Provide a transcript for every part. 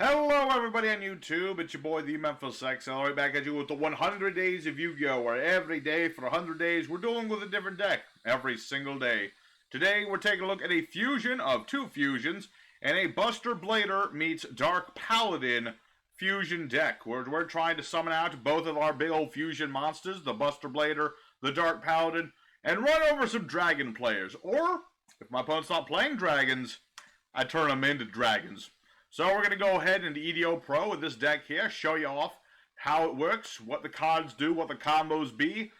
Hello everybody on YouTube, it's your boy the Memphis XL, right back at you with the 100 days of Yu-Gi-Oh! Where every day for 100 days we're dealing with a different deck, every single day. Today we're taking a look at a fusion of two fusions, and a Buster Blader meets Dark Paladin fusion deck. We're trying to summon out both of our big old fusion monsters, the Buster Blader, the Dark Paladin, and run over some dragon players. Or, if my opponent's not playing dragons, I turn them into dragons. So we're going to go ahead into EDO Pro with this deck here, show you off how it works, what the cards do, what the combos be.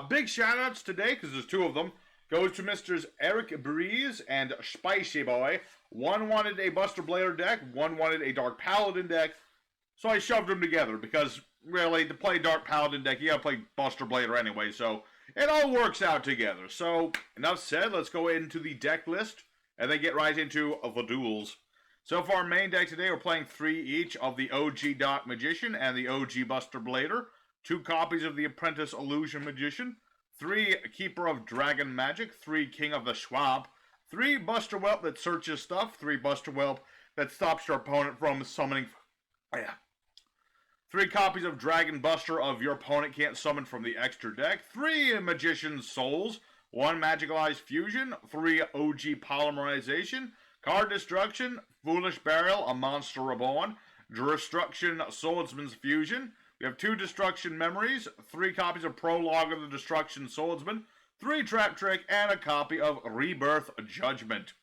Big shout-outs today, because there's two of them, goes to Mr. Ep44 and Spicy Boy. One wanted a Buster Blader deck, one wanted a Dark Paladin deck, so I shoved them together, because really, to play Dark Paladin deck, you gotta play Buster Blader anyway, so it all works out together. So, enough said, let's go into the deck list, and then get right into the duels. So for our main deck today, we're playing 3 each of the OG Dark Magician and the OG Buster Blader, 2 copies of the Apprentice Illusion Magician, 3 Keeper of Dragon Magic, 3 King of the Swamp, 3 Buster Whelp that searches stuff, 3 Buster Whelp that stops your opponent from summoning. 3 copies of Dragon Buster of your opponent can't summon from the extra deck, 3 Magician's Souls, 1 Magicalized Fusion, 3 OG Polymerization, Card Destruction, Foolish Burial, a Monster Reborn, Destruction Swordsman's Fusion. We have 2 Destruction Memories, 3 copies of Prologue of the Destruction Swordsman, 3 Trap Trick, and a copy of Rebirth Judgment.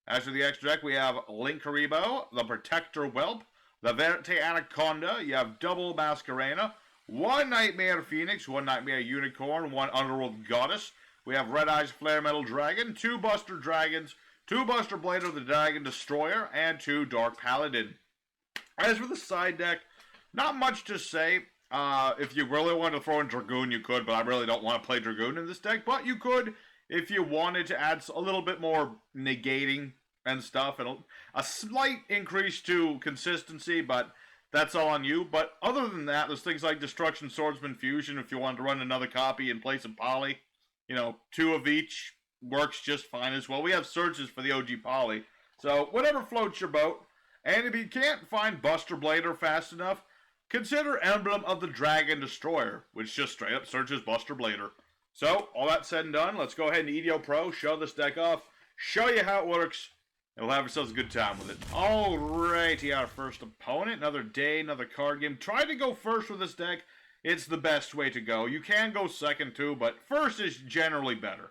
As for the extra deck, we have Link Karibo, the Protector Whelp, the Verte Anaconda, you have Double Masquerena, 1 Nightmare Phoenix, 1 Nightmare Unicorn, 1 Underworld Goddess. We have Red Eyes Flare Metal Dragon, 2 Buster Dragons, 2 Buster Blader, the Dragon Destroyer, and 2 Dark Paladin. As for the side deck, not much to say. If you really want to throw in Dragoon, you could, but I really don't want to play Dragoon in this deck. But you could if you wanted to add a little bit more negating and stuff, and a slight increase to consistency, but that's all on you. But other than that, there's things like Destruction Swordsman Fusion if you wanted to run another copy in place of Poly. You know, 2 of each works just fine as well. We have searches for the OG Poly, so whatever floats your boat. And if you can't find Buster Blader fast enough, consider Emblem of the Dragon Destroyer, which just straight up searches Buster Blader. So, all that said and done, let's go ahead and EDO Pro, show this deck off, show you how it works, and we'll have ourselves a good time with it. Alrighty, our first opponent, another day, another card game. Try to go first with this deck. It's the best way to go. You can go second too, but first is generally better.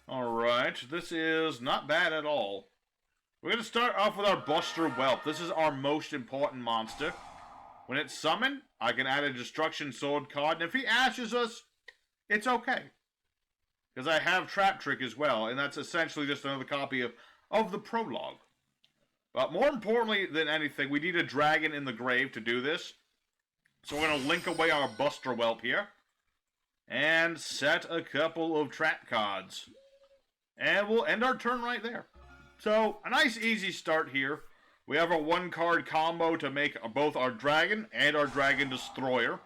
Alright, this is not bad at all. We're going to start off with our Buster Whelp. This is our most important monster. When it's summoned, I can add a Destruction Sword card, and if he ashes us, it's okay. Because I have Trap Trick as well, and that's essentially just another copy of the Prologue. But more importantly than anything, we need a dragon in the grave to do this. So we're going to link away our Buster Whelp here, and set a couple of trap cards. And we'll end our turn right there. So, a nice easy start here. We have a 1-card combo to make both our Dragon and our Dragon Destroyer.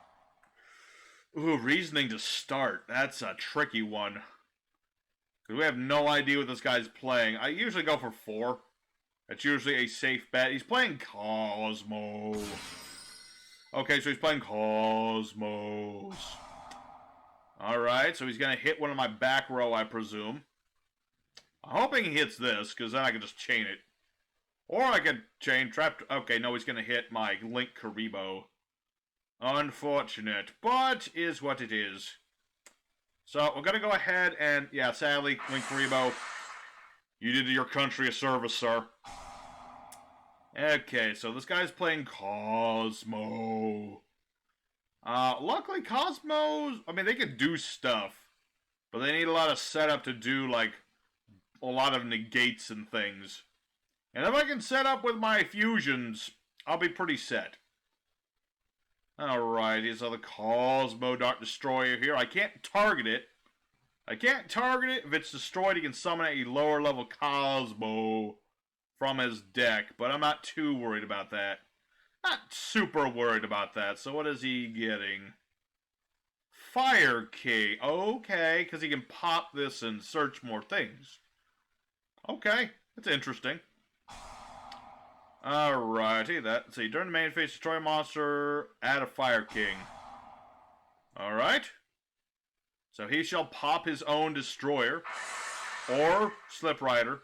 Ooh, reasoning to start. That's a tricky one. Because we have no idea what this guy's playing. I usually go for 4. That's usually a safe bet. He's playing Kozmo. Okay, so he's playing Cosmos. Alright, so he's going to hit one of my back row, I presume. I'm hoping he hits this, because then I can just chain it. Or I can chain Trap... Okay, no, he's going to hit my Link Karibo. Unfortunate, but is what it is. So, we're going to go ahead and... Yeah, sadly, Link Karibo, you did your country a service, sir. Okay, so this guy's playing Kozmo. Luckily, Cosmos... I mean, they can do stuff. But they need a lot of setup to do, like, a lot of negates and things. And if I can set up with my fusions, I'll be pretty set. Alright, so the Kozmo Dark Destroyer here. I can't target it. I can't target it. If it's destroyed, he can summon a lower level Kozmo from his deck. But I'm not too worried about that. Not super worried about that. So what is he getting? Fire Key. Okay, because he can pop this and search more things. Okay, that's interesting. Alrighty, let's see. During the main phase, destroy a monster, add a Fire King. Alright. So he shall pop his own destroyer. Or Slip Rider.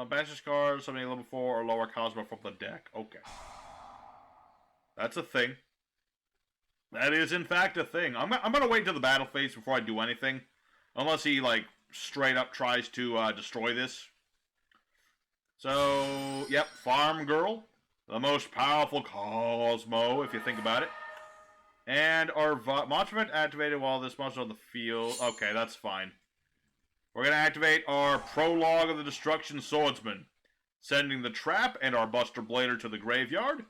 Banish this card, something level 4 or lower Kozmo from the deck. Okay. That's a thing. That is, in fact, a thing. I'm going to wait until the battle phase before I do anything. Unless he, like, straight up tries to destroy this. So, yep, Farm Girl. The most powerful Kozmo, if you think about it. And our monster event activated while this monster's on the field. Okay, that's fine. We're going to activate our Prologue of the Destruction Swordsman. Sending the trap and our Buster Blader to the graveyard.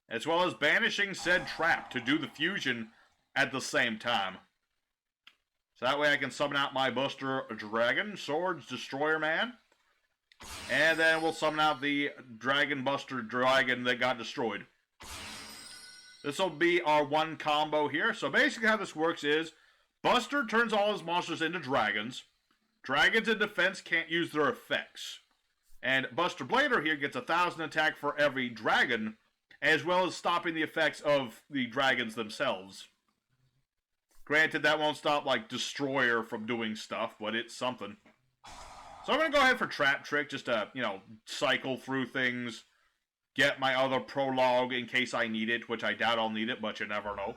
As well as banishing said trap to do the fusion at the same time. So that way I can summon out my Buster Dragon, Swords, Destroyer Man. And then we'll summon out the Dragon Buster Dragon that got destroyed. This will be our one combo here. So basically how this works is, Buster turns all his monsters into dragons. Dragons in defense can't use their effects. And Buster Blader here gets 1,000 attack for every dragon, as well as stopping the effects of the dragons themselves. Granted, that won't stop, like, Destroyer from doing stuff, but it's something. So I'm going to go ahead for Trap Trick, just to, you know, cycle through things, get my other Prologue in case I need it, which I doubt I'll need it, but you never know.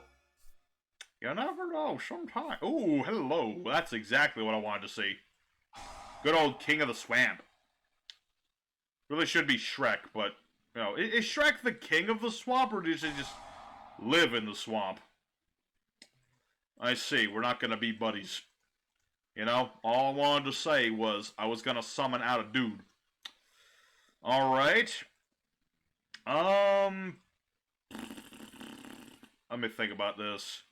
You never know, sometime. Ooh, hello. That's exactly what I wanted to see. Good old King of the Swamp. Really should be Shrek, but, you know, is Shrek the king of the swamp, or does he just live in the swamp? I see, we're not going to be buddies. You know, all I wanted to say was I was going to summon out a dude. Alright. Let me think about this.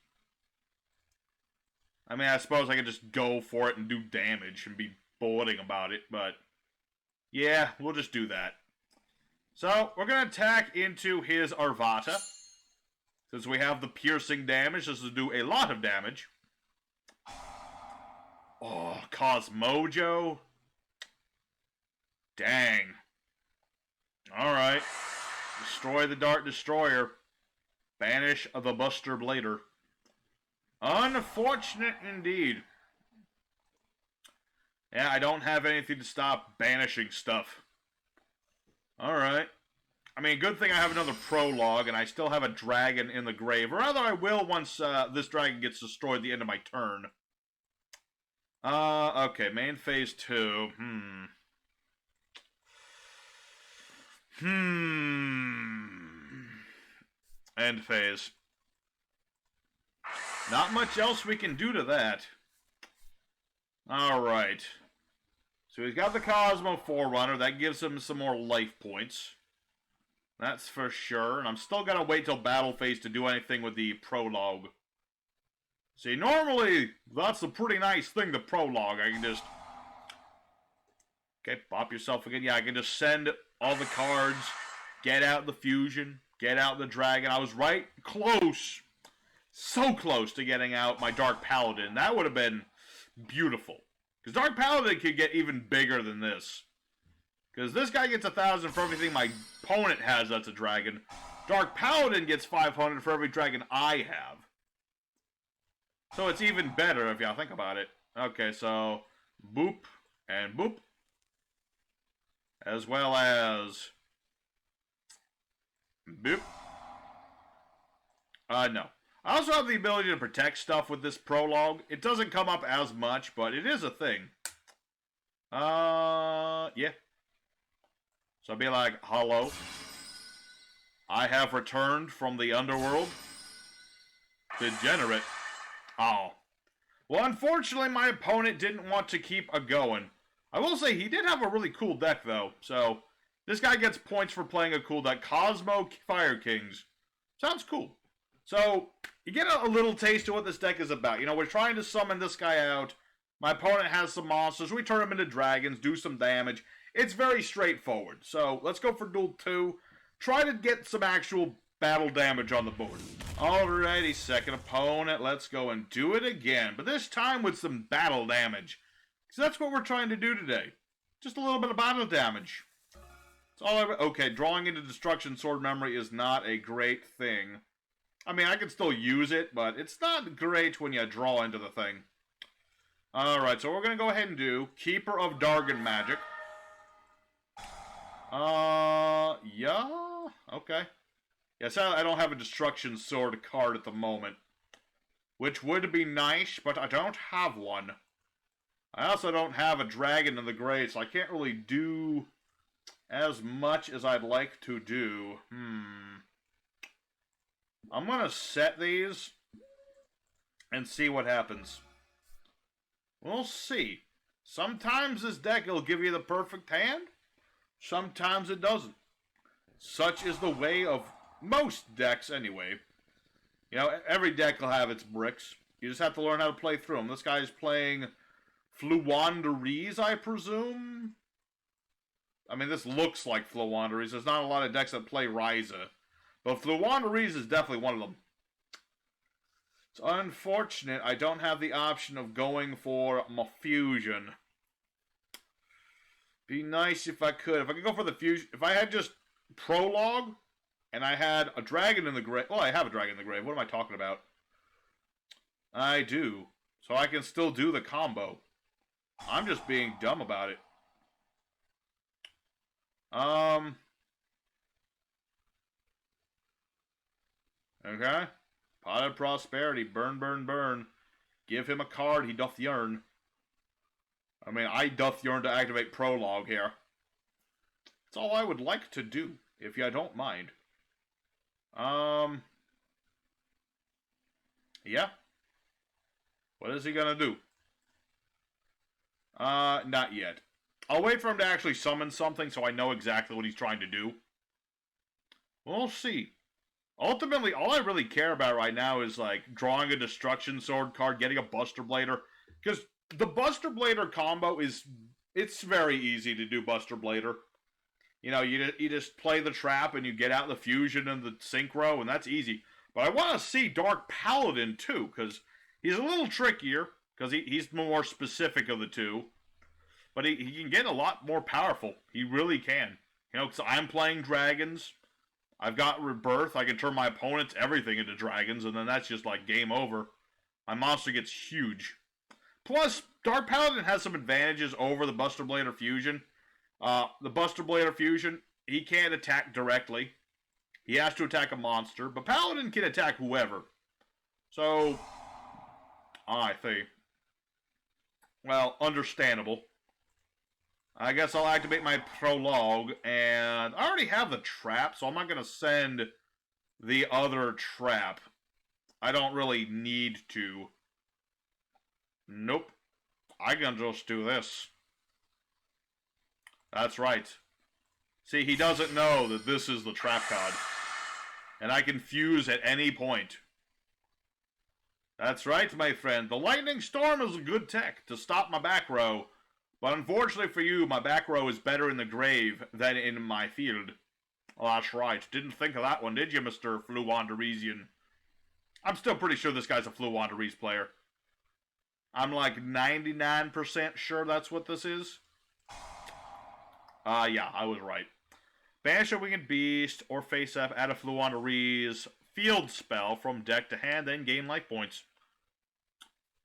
I mean, I suppose I could just go for it and do damage and be boring about it, but yeah, we'll just do that. So, we're going to attack into his Arvata. Since we have the piercing damage, this will do a lot of damage. Oh, Kozmojo. Dang. Alright. Destroy the Dart Destroyer. Banish the Buster Blader. Unfortunate indeed. Yeah, I don't have anything to stop banishing stuff. Alright. I mean, good thing I have another Prologue, and I still have a dragon in the grave. Or rather, I will once this dragon gets destroyed at the end of my turn. Okay, main phase 2. End phase. Not much else we can do to that. Alright. So he's got the Kozmo Forerunner. That gives him some more life points. That's for sure. And I'm still gonna wait till battle phase to do anything with the Prologue. See, normally, that's a pretty nice thing, the Prologue. I can just... Okay, pop yourself again. Yeah, I can just send all the cards, get out the fusion, get out the dragon. I was right close. So close to getting out my Dark Paladin. That would have been beautiful. Because Dark Paladin could get even bigger than this. Because this guy gets 1,000 for everything my opponent has that's a dragon. Dark Paladin gets 500 for every dragon I have. So it's even better if y'all think about it. Okay, so boop and boop. As well as boop. No. I also have the ability to protect stuff with this Prologue. It doesn't come up as much, but it is a thing. Yeah. So I'd be like, hello. I have returned from the underworld. Degenerate. Oh. Well, unfortunately, my opponent didn't want to keep a going. I will say, he did have a really cool deck, though. So, this guy gets points for playing a cool deck. Kozmo Fire Kings. Sounds cool. So, you get a little taste of what this deck is about. You know, we're trying to summon this guy out. My opponent has some monsters. We turn them into dragons, do some damage. It's very straightforward. So, let's go for Duel 2. Try to get some actual battle damage on the board. Alrighty, second opponent. Let's go and do it again. But this time with some battle damage. Because that's what we're trying to do today. Just a little bit of battle damage. Okay, drawing into Destruction Sword Memory is not a great thing. I mean, I can still use it, but it's not great when you draw into the thing. Alright, so we're going to go ahead and do Keeper of Dargon Magic. Yeah? Okay. Yes, I don't have a Destruction Sword card at the moment. Which would be nice, but I don't have one. I also don't have a Dragon in the Grave, so I can't really do as much as I'd like to do. I'm gonna set these and see what happens. We'll see. Sometimes this deck will give you the perfect hand. Sometimes it doesn't. Such is the way of most decks anyway. You know, every deck will have its bricks. You just have to learn how to play through them. This guy's playing Floowandereeze, I presume? I mean, this looks like Floowandereeze. There's not a lot of decks that play Ryza. But Floowandereeze is definitely one of them. It's unfortunate I don't have the option of going for my fusion. Be nice if I could. If I could go for the fusion. If I had just Prologue, and I had a Dragon in the Grave. Well, I have a Dragon in the Grave. What am I talking about? I do. So I can still do the combo. I'm just being dumb about it. Okay. Pot of Prosperity. Burn, burn, burn. Give him a card. He doth yearn. I mean, I doth yearn to activate Prologue here. That's all I would like to do, if you don't mind. Yeah. What is he gonna do? Not yet. I'll wait for him to actually summon something so I know exactly what he's trying to do. We'll see. Ultimately, all I really care about right now is, like, drawing a Destruction Sword card, getting a Buster Blader. Because the Buster Blader combo is... It's very easy to do Buster Blader. You know, you just play the trap and you get out the fusion and the synchro, and that's easy. But I want to see Dark Paladin, too, because he's a little trickier, because he's the more specific of the two. But he can get a lot more powerful. He really can. You know, because I'm playing dragons. I've got Rebirth. I can turn my opponent's everything into dragons, and then that's just like game over. My monster gets huge. Plus, Dark Paladin has some advantages over the Buster Blader Fusion. The Buster Blader Fusion, he can't attack directly. He has to attack a monster, but Paladin can attack whoever. So, I think. Well, understandable. I guess I'll activate my Prologue, and I already have the trap, so I'm not going to send the other trap. I don't really need to. Nope. I can just do this. That's right. See, he doesn't know that this is the trap card. And I can fuse at any point. That's right, my friend. The Lightning Storm is a good tech to stop my back row. But unfortunately for you, my back row is better in the grave than in my field. Oh, that's right. Didn't think of that one, did you, Mr. Floowandereezian? I'm still pretty sure this guy's a Floowandereeze player. I'm like 99% sure that's what this is. Yeah, I was right. Banish a Winged Beast or face up, add a Floowandereeze field spell from deck to hand, then gain life points.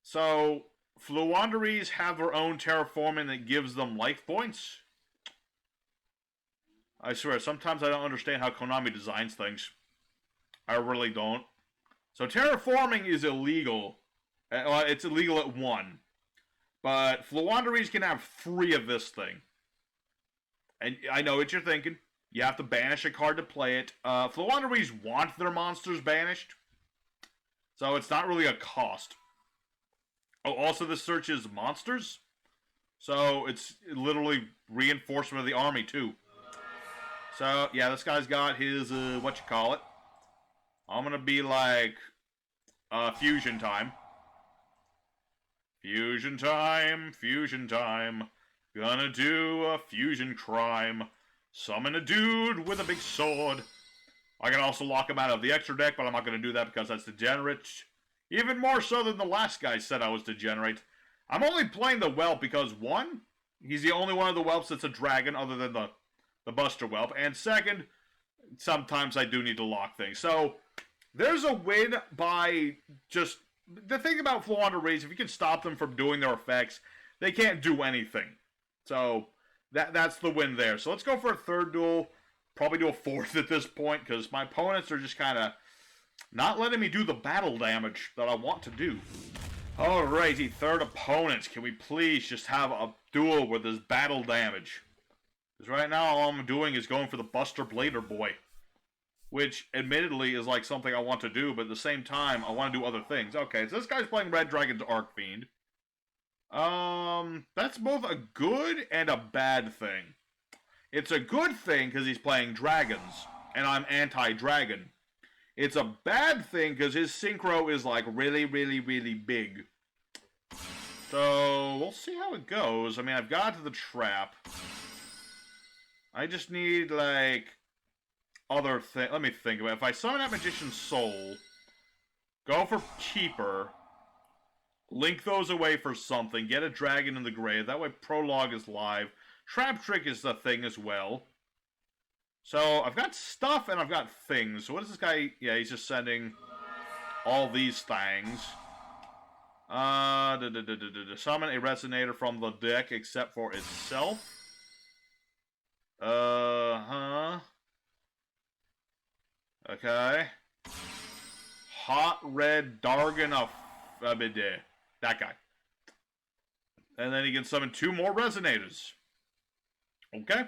So, Floowandereeze have their own terraforming that gives them life points. I swear, sometimes I don't understand how Konami designs things. I really don't. So terraforming is illegal. It's illegal at 1. But Floowandereeze can have 3 of this thing. And I know what you're thinking. You have to banish a card to play it. Floowandereeze want their monsters banished. So it's not really a cost. Oh, also this searches monsters. So it's literally reinforcement of the army too. So, yeah, this guy's got his, what you call it. I'm gonna be like, fusion time. Fusion time, fusion time. Gonna do a fusion crime. Summon a dude with a big sword. I can also lock him out of the extra deck, but I'm not gonna do that because that's degenerate. Even more so than the last guy said I was degenerate. I'm only playing the whelp because, 1, he's the only one of the whelps that's a dragon other than the the Buster Whelp. And second, sometimes I do need to lock things. So, there's a win by just... The thing about Floowandereeze, if you can stop them from doing their effects, they can't do anything. So, that's the win there. So, let's go for a third duel. Probably do a fourth at this point, because my opponents are just kind of not letting me do the battle damage that I want to do. Alrighty, third opponent. Can we please just have a duel with this battle damage? Because right now, all I'm doing is going for the Buster Blader boy. Which, admittedly, is like something I want to do, but at the same time, I want to do other things. Okay, so this guy's playing Red Dragon's Archfiend. That's both a good and a bad thing. It's a good thing because he's playing dragons, and I'm anti-dragon. It's a bad thing because his synchro is, like, really, really, really big. So, we'll see how it goes. I mean, I've got to the trap. I just need, like... other thing. Let me think about it. If I summon that Magician's Soul, go for Keeper, link those away for something, get a dragon in the grave, that way Prologue is live. Trap Trick is the thing as well. So, I've got stuff and I've got things. So what is this guy? Yeah, he's just sending all these things. Summon a Resonator from the deck except for itself. Okay. Hot Red Dragon Archfiend. That guy. And then he can summon 2 more Resonators. Okay.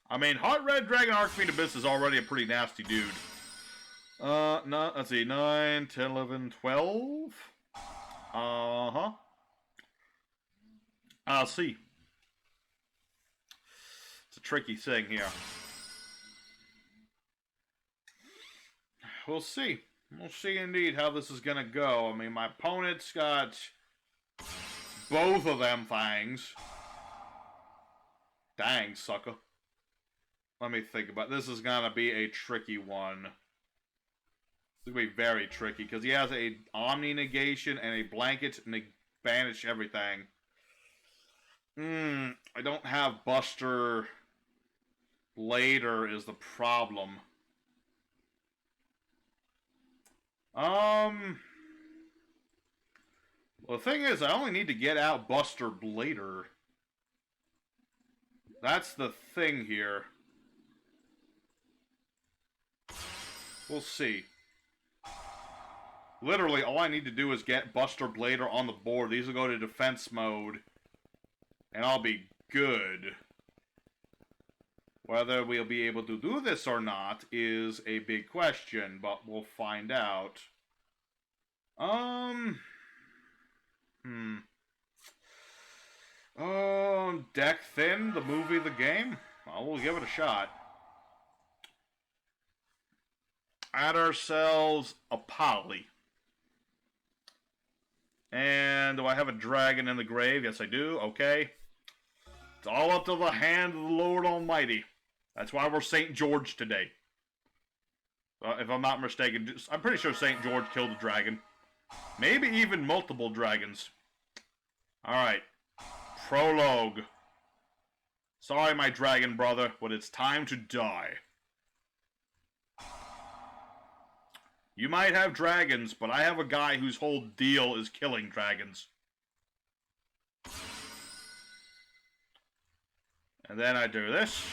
I mean, Hot Red Dragon Archfiend Abyss is already a pretty nasty dude. No, let's see. 9, 10, 11, 12. Uh-huh. I'll see. It's a tricky thing here. We'll see. We'll see indeed how this is going to go. I mean, my opponent's got both of them things. Dang, sucker. Let me think about it. This is going to be a tricky one. It's going to be very tricky because he has a Omni Negation and a Blanket Banish everything. I don't have Buster Blader is the problem. Well, the thing is, I only need to get out Buster Blader. That's the thing here. We'll see. Literally, all I need to do is get Buster Blader on the board. These will go to defense mode. And I'll be good. Whether we'll be able to do this or not is a big question, but we'll find out. Deck Thin, the movie, the game? Well, we'll give it a shot. Add ourselves a Poly. And do I have a dragon in the grave? Yes, I do. Okay. It's all up to the hand of the Lord Almighty. That's why we're St. George today. If I'm not mistaken, I'm pretty sure St. George killed a dragon. Maybe even multiple dragons. Alright. Prologue. Sorry, my dragon brother, but it's time to die. You might have dragons, but I have a guy whose whole deal is killing dragons. And then I do this.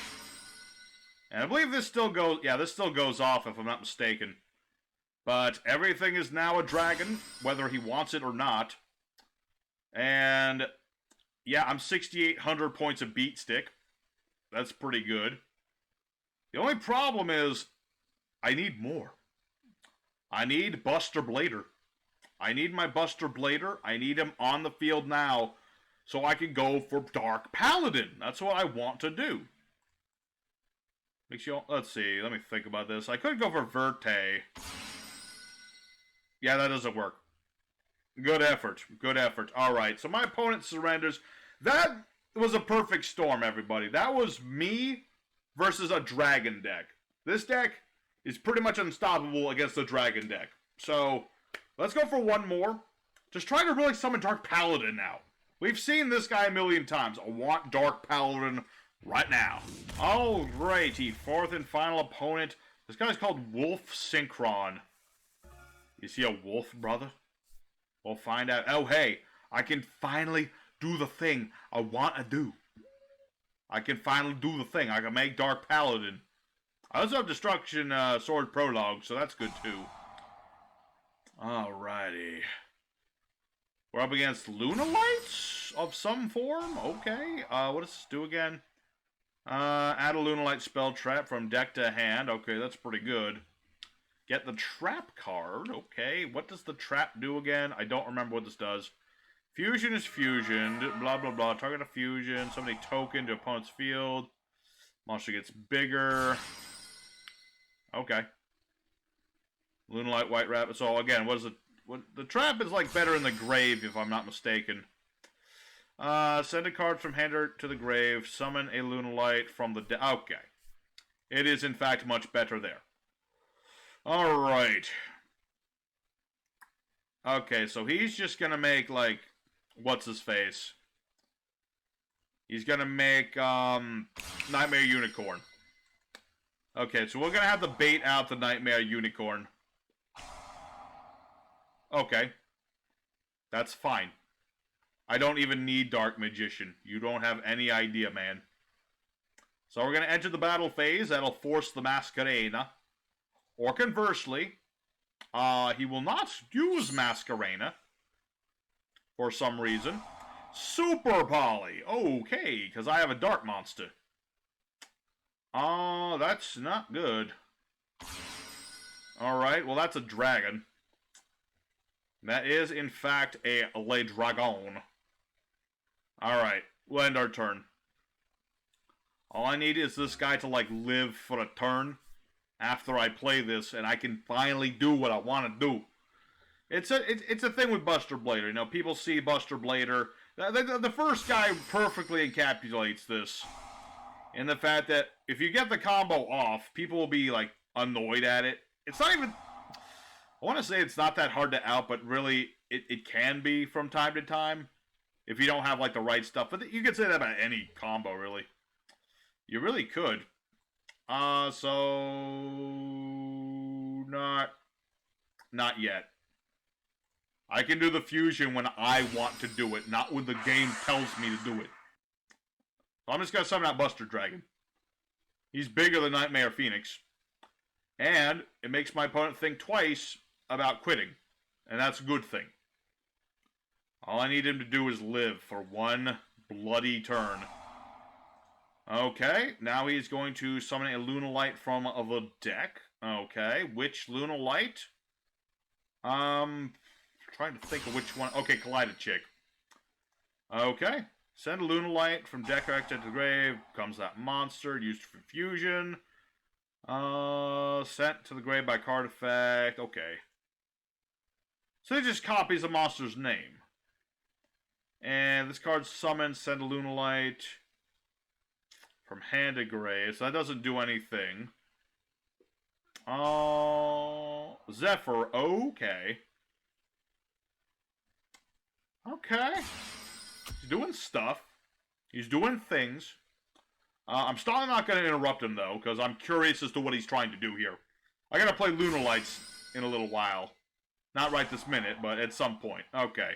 And I believe this still goes... Yeah, this still goes off if I'm not mistaken. But everything is now a dragon, whether he wants it or not. And... yeah, I'm 6,800 points of beat stick. That's pretty good. The only problem is... I need more. I need Buster Blader. I need my Buster Blader. I need him on the field now so I can go for Dark Paladin. That's what I want to do. Makes you... let's see. Let me think about this. I could go for Verte. Yeah, that doesn't work. Good effort. Good effort. Alright, so my opponent surrenders. That was a perfect storm, everybody. That was me versus a dragon deck. This deck is pretty much unstoppable against the dragon deck. So, let's go for one more. Just try to really summon Dark Paladin now. We've seen this guy a million times. I want Dark Paladin right now. Alrighty, fourth and final opponent. This guy's called Wolf Synchron. Is he a wolf, brother? We'll find out. Oh, hey, I can finally do the thing I want to do. I can finally do the thing. I can make Dark Paladin. I also have Destruction Sword Prologue, so that's good too. Alrighty. We're up against Lunalights of some form? Okay. What does this do again? Add a Lunalight spell trap from deck to hand. Okay, that's pretty good. Get the trap card. Okay, what does the trap do again? I don't remember what this does. Fusion is fusioned. Blah, blah, blah. Target a fusion. Somebody token to opponent's field. Monster gets bigger. Okay. Lunalight, White Rabbit. So, again, what is it? The trap is, like, better in the grave, if I'm not mistaken. Send a card from hand to the grave. Summon a Lunalight from the deck. Okay. It is, in fact, much better there. Alright. Okay, so he's just gonna make, like, what's-his-face? He's gonna make, Nightmare Unicorn. Okay, so we're gonna have to bait out the Nightmare Unicorn. Okay. That's fine. I don't even need Dark Magician. You don't have any idea, man. So we're gonna enter the battle phase. That'll force the Masquerena. Or conversely, he will not use Masquerena for some reason. Super Poly. Okay, because I have a Dark Monster. That's not good. Alright, well that's a dragon. That is, in fact, a Le Dragon. Alright, we'll end our turn. All I need is this guy to, like, live for a turn after I play this, and I can finally do what I want to do. It's a thing with Buster Blader. You know, people see Buster Blader. The first guy perfectly encapsulates this. In the fact that if you get the combo off, people will be, like, annoyed at it. It's not even... I want to say it's not that hard to out, but really, it can be from time to time. If you don't have, like, the right stuff. But you can say that about any combo, really. You really could. Not yet. I can do the fusion when I want to do it, not when the game tells me to do it. So I'm just gonna summon out Buster Dragon. He's bigger than Nightmare Phoenix. And it makes my opponent think twice about quitting. And that's a good thing. All I need him to do is live for one bloody turn. Okay, now he's going to summon a Lunalight from the deck. Okay, which Lunalight? Trying to think of which one. Okay, Kaleidochick. Okay, send a Lunalight from deck to the grave. Comes that monster, used for fusion. Sent to the grave by card effect. Okay. So it just copies the monster's name. And this card's summoned, send a Lunalight from hand to grave. So that doesn't do anything. Zephyr. Okay. Okay. He's doing stuff. He's doing things. I'm still not going to interrupt him, though, because I'm curious as to what he's trying to do here. I got to play Lunalights in a little while. Not right this minute, but at some point. Okay.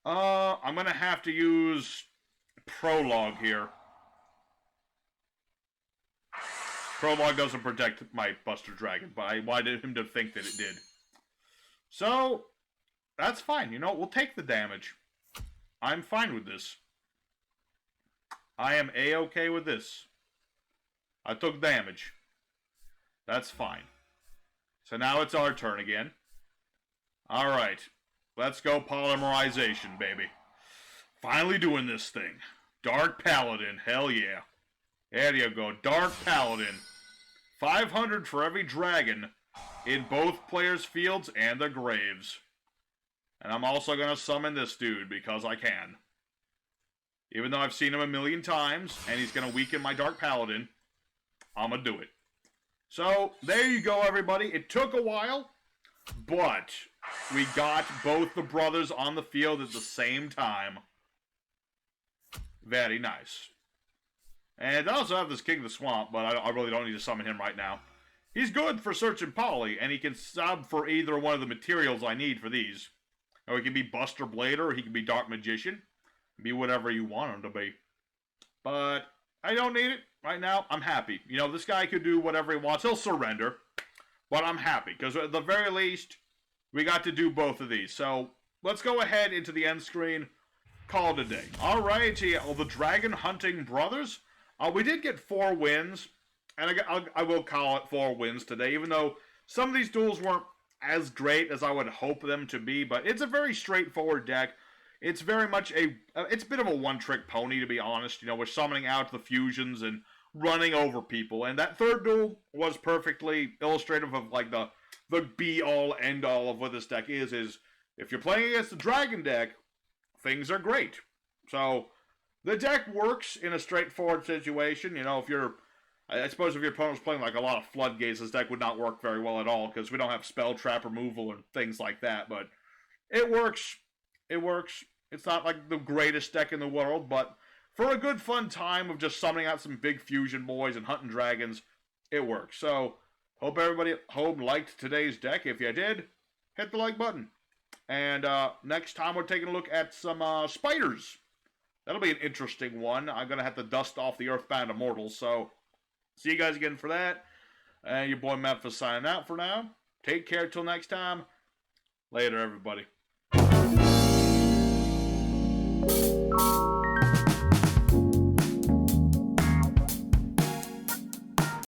I'm going to have to use Prologue here. Prologue doesn't protect my Buster Dragon, but I wanted him to think that it did. So, that's fine. You know, we'll take the damage. I'm fine with this. I am A-okay with this. I took damage. That's fine. So now it's our turn again. Alright. Let's go polymerization, baby. Finally doing this thing. Dark Paladin. Hell yeah. There you go. Dark Paladin. 500 for every dragon in both players' fields and their graves. And I'm also going to summon this dude because I can. Even though I've seen him a million times and he's going to weaken my Dark Paladin, I'm going to do it. So, there you go, everybody. It took a while, but we got both the brothers on the field at the same time. Very nice. And I also have this King of the Swamp, but I really don't need to summon him right now. He's good for Search and Poly, and he can sub for either one of the materials I need for these. Or he can be Buster Blader, or he can be Dark Magician. Be whatever you want him to be. But I don't need it right now. I'm happy. You know, this guy could do whatever he wants. He'll surrender. But I'm happy, because at the very least, we got to do both of these. So, let's go ahead into the end screen. Call it a day. Alrighty, the Dragon Hunting Brothers. We did get 4 wins. And I will call it 4 wins today, even though some of these duels weren't as great as I would hope them to be. But it's a very straightforward deck. It's very much it's a bit of a one-trick pony, to be honest. You know, we're summoning out the fusions and running over people. And that third duel was perfectly illustrative of, like, the be-all, end-all of what this deck is if you're playing against the Dragon deck, things are great. So, the deck works in a straightforward situation. You know, I suppose if your opponent was playing like a lot of Floodgates, this deck would not work very well at all, because we don't have spell trap removal and things like that, but it works. It works. It's not like the greatest deck in the world, but for a good fun time of just summoning out some big fusion boys and hunting dragons, it works. So, hope everybody at home liked today's deck. If you did, hit the like button. And next time we're taking a look at some spiders. That'll be an interesting one. I'm going to have to dust off the Earthbound Immortals, so see you guys again for that. And your boy Memphis signing out for now. Take care till next time. Later, everybody.